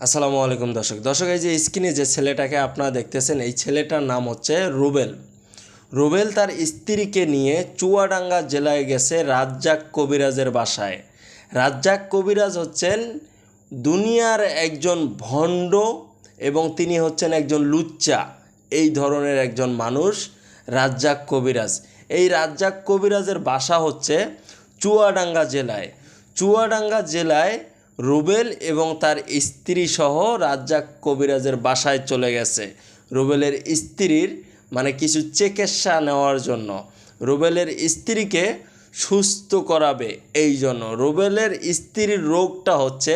আসসালামু আলাইকুম দর্শক এই যে স্ক্রিনে যে ছেলেটাকে আপনারা দেখতেছেন এই ছেলেটার নাম হচ্ছে রুবেল। রুবেল তার স্ত্রীকে নিয়ে চুয়াডাঙ্গা জেলায় গেছে রাজ্জাক কবিরাজের বাসায়। রাজ্জাক কবিরাজ হচ্ছেন দুনিয়ার একজন ভণ্ড এবং তিনি হচ্ছেন একজন লুচ্চা, এই ধরনের একজন মানুষ রাজ্জাক কবিরাজ। এই রাজ্জাক কবিরাজের বাসা হচ্ছে চুয়াডাঙ্গা জেলায়। চুয়াডাঙ্গা জেলায় রুবেল এবং তার স্ত্রী সহ রাজ্জাক কবিরাজের বাসায় চলে গেছে রুবেলের স্ত্রীর কিছু চিকিৎসা নেওয়ার জন্য। রুবেলের স্ত্রীকে সুস্থ করাবে, এই জন্য। রুবেলের স্ত্রীর রোগটা হচ্ছে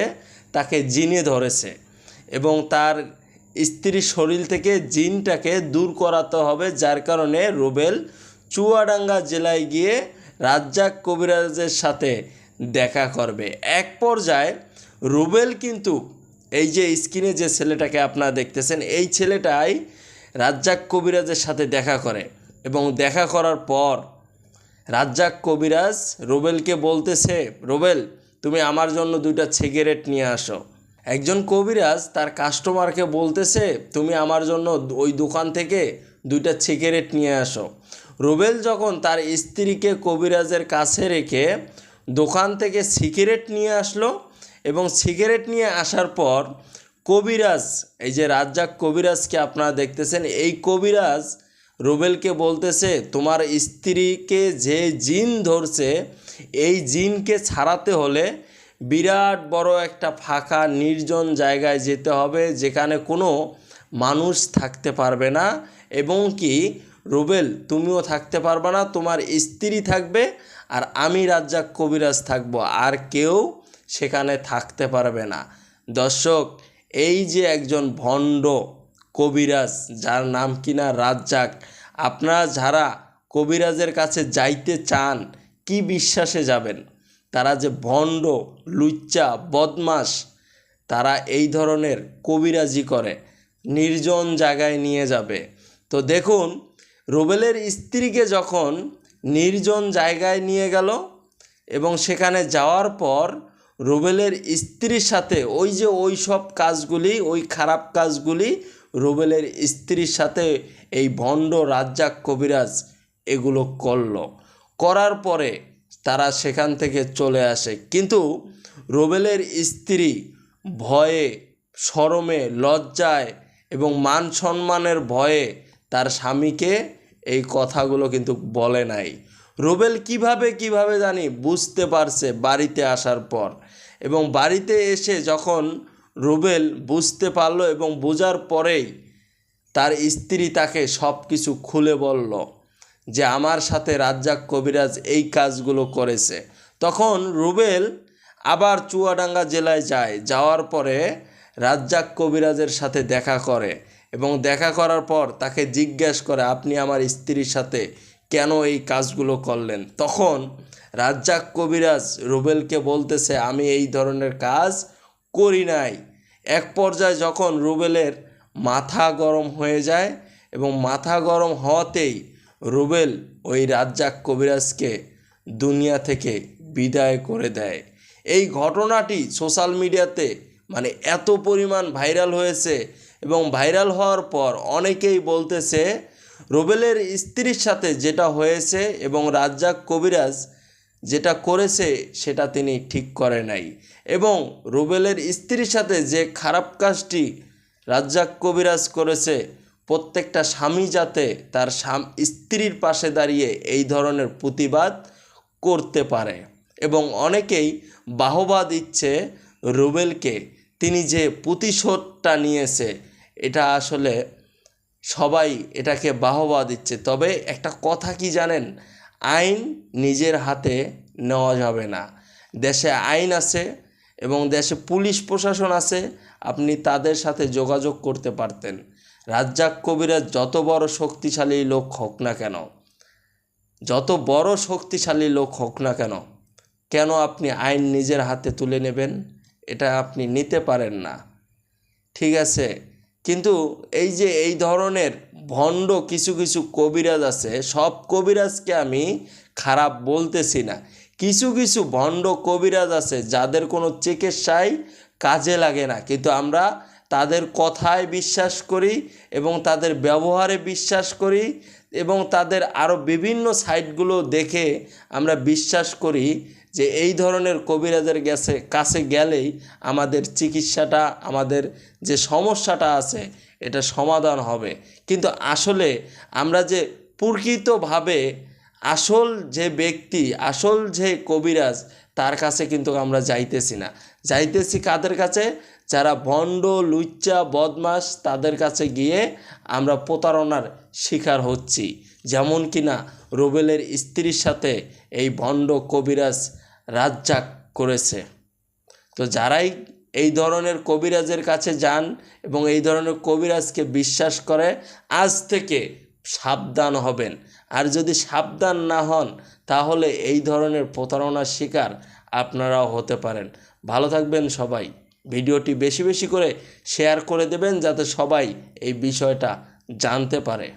তাকে জিনে ধরেছে এবং তার স্ত্রীর শরীর থেকে জিনটাকে দূর করাতে হবে, যার কারণে রুবেল চুয়াডাঙ্গা জেলায় গিয়ে রাজ্জাক কবিরাজের সাথে দেখা করবে। এক পর্যায়ে রুবেল কিন্তু এই যে স্ক্রিনে যে ছেলেটাকে আপনারা দেখতেছেন এই ছেলেটাই রাজ্জাক কবিরাজের সাথে দেখা করে এবং দেখা করার পর রাজ্জাক কবিরাজ রুবেলকে বলতেছে, রুবেল তুমি আমার জন্য 2টা সিগারেট নিয়ে আসো। একজন কবিরাজ তার কাস্টমারকে বলতেছে তুমি আমার জন্য ওই দোকান থেকে 2টা সিগারেট নিয়ে আসো। রুবেল যখন তার স্ত্রীকে কবিরাজের কাছে রেখে দোকান থেকে সিগারেট নিয়ে আসলো এবং সিগারেট নিয়ে আসার পর কবিরাজ, এই যে রাজ্জাক কবিরাজকে আপনারা দেখতেছেন, এই কবিরাজ রুবেলকে বলতেছে তোমার স্ত্রীকে যে জিন ধরছে এই জিনকে ছাড়াতে হলে বিরাট বড় একটা ফাঁকা নির্জন জায়গায় যেতে হবে, যেখানে কোনো মানুষ থাকতে পারবে না এবং কি রুবেল তুমিও থাকতে পারবে না, তোমার স্ত্রী থাকবে আর আমি রাজ্জাক কবিরাজ থাকবো, আর কেউ সেখানে থাকতে পারবে না। দর্শক, এই যে একজন ভণ্ড কবিরাজ যার নাম কিনা রাজ্জাক, আপনারা যারা কবিরাজের কাছে যাইতে চান কি বিশ্বাসে যাবেন? তারা যে ভণ্ড, লুচ্চা, বদমাস, তারা এই ধরনের কবিরাজি করে, নির্জন জায়গায় নিয়ে যাবে। তো দেখুন, রুবেলের স্ত্রীকে যখন নির্জন জায়গায় নিয়ে গেল এবং সেখানে যাওয়ার পর রুবেলের স্ত্রীর সাথে ওই সব কাজগুলি, ওই খারাপ কাজগুলি রুবেলের স্ত্রীর সাথে এই ভণ্ড রাজ্জাক কবিরাজ এগুলো করার পরে তারা সেখান থেকে চলে আসে। কিন্তু রুবেলের স্ত্রী ভয়ে, শরমে, লজ্জায় এবং মান সম্মানের ভয়ে তার স্বামীকে এই কথাগুলো কিন্তু বলে নাই। রুবেল কিভাবে জানি বুঝতে পারছে বাড়িতে আসার পর, এবং বাড়িতে এসে যখন রুবেল বুঝতে পারলো এবং বোঝার পরেই তার স্ত্রী তাকে সব কিছু খুলে বলল যে আমার সাথে রাজ্জাক কবিরাজ এই কাজগুলো করেছে। তখন রুবেল আবার চুয়াডাঙ্গা জেলায় যাওয়ার পরে রাজ্জাক কবিরাজের সাথে দেখা করে এবং দেখা করার পর তাকে জিজ্ঞেস করে আপনি আমার স্ত্রীর সাথে কেন এই কাজগুলো করলেন? তখন রাজ্জাক কবিরাজ রুবেলকে বলতেছে আমি এই ধরনের কাজ করি নাই। এক পর্যায়ে যখন রুবেলের মাথা গরম হয়ে যায় এবং মাথা গরম হওয়াতেই রুবেল ওই রাজ্জাক কবিরাজকে দুনিয়া থেকে বিদায় করে দেয়। এই ঘটনাটি সোশ্যাল মিডিয়াতে এত পরিমাণ ভাইরাল হয়েছে এবং ভাইরাল হওয়ার পর অনেকেই বলতেছে রুবেলের স্ত্রীর সাথে যেটা হয়েছে এবং রাজ্জাক কবিরাজ যেটা করেছে সেটা তিনি ঠিক করে নাই, এবং রুবেলের স্ত্রীর সাথে যে খারাপ কাজটি রাজ্জাক কবিরাজ করেছে, প্রত্যেকটা স্বামী যাতে তার স্ত্রীর পাশে দাঁড়িয়ে এই ধরনের প্রতিবাদ করতে পারে। এবং অনেকেই বাহবা দিচ্ছে রুবেলকে, তিনি যে প্রতিশোধটা নিয়েছে এটা আসলে সবাই এটাকে বাহবা দিচ্ছে। তবে একটা কথা কি জানেন, আইন নিজের হাতে নেওয়া যাবে না। দেশে আইন আছে এবং দেশে পুলিশ প্রশাসন আছে, আপনি তাদের সাথে যোগাযোগ করতে পারতেন। রাজ্জাক কবিরাজ যত বড় শক্তিশালী লোক হোক না কেন, কেন আপনি আইন নিজের হাতে তুলে নেবেন? এটা আপনি নিতে পারেন না, ঠিক আছে? কিন্তু এই যে এই ধরনের ভণ্ড কিছু কবিরাজ আছে, সব কবিরাজকে আমি খারাপ বলতেছি না। কিছু ভণ্ড কবিরাজ আছে যাদের কোনো চিকিৎসায় কাজে লাগে না, কিন্তু আমরা তাদের কথায় বিশ্বাস করি এবং তাদের ব্যবহারে বিশ্বাস করি এবং তাদের আরও বিভিন্ন সাইটগুলো দেখে আমরা বিশ্বাস করি যে এই ধরনের কবিরাজের কাছে গেলেই আমাদের চিকিৎসাটা, আমাদের যে সমস্যাটা আছে এটা সমাধান হবে। কিন্তু আসলে আমরা যে প্রকৃতভাবে আসল যে ব্যক্তি, আসল যে কবিরাজ, তার কাছে কিন্তু আমরা যাইতেছি না। যাইতেছি কাদের কাছে? যারা ভণ্ড, লুচ্চা, বদমাশ, তাদের কাছে গিয়ে আমরা প্রতারণার শিকার হচ্ছি। যেমন কিনা রুবেলের স্ত্রীর সাথে এই ভণ্ড কবিরাজ রাজ্জাক করেছে। তো যারাই এই ধরনের কবিরাজের কাছে যান এবং এই ধরনের কবিরাজকে বিশ্বাস করে, আজ থেকে সাবধান হবেন। আর যদি সাবধান না হন তাহলে এই ধরনের প্রতারণার শিকার আপনারাও হতে পারেন। ভালো থাকবেন সবাই। ভিডিওটি বেশি বেশি করে শেয়ার করে দেবেন যাতে সবাই এই বিষয়টা জানতে পারে।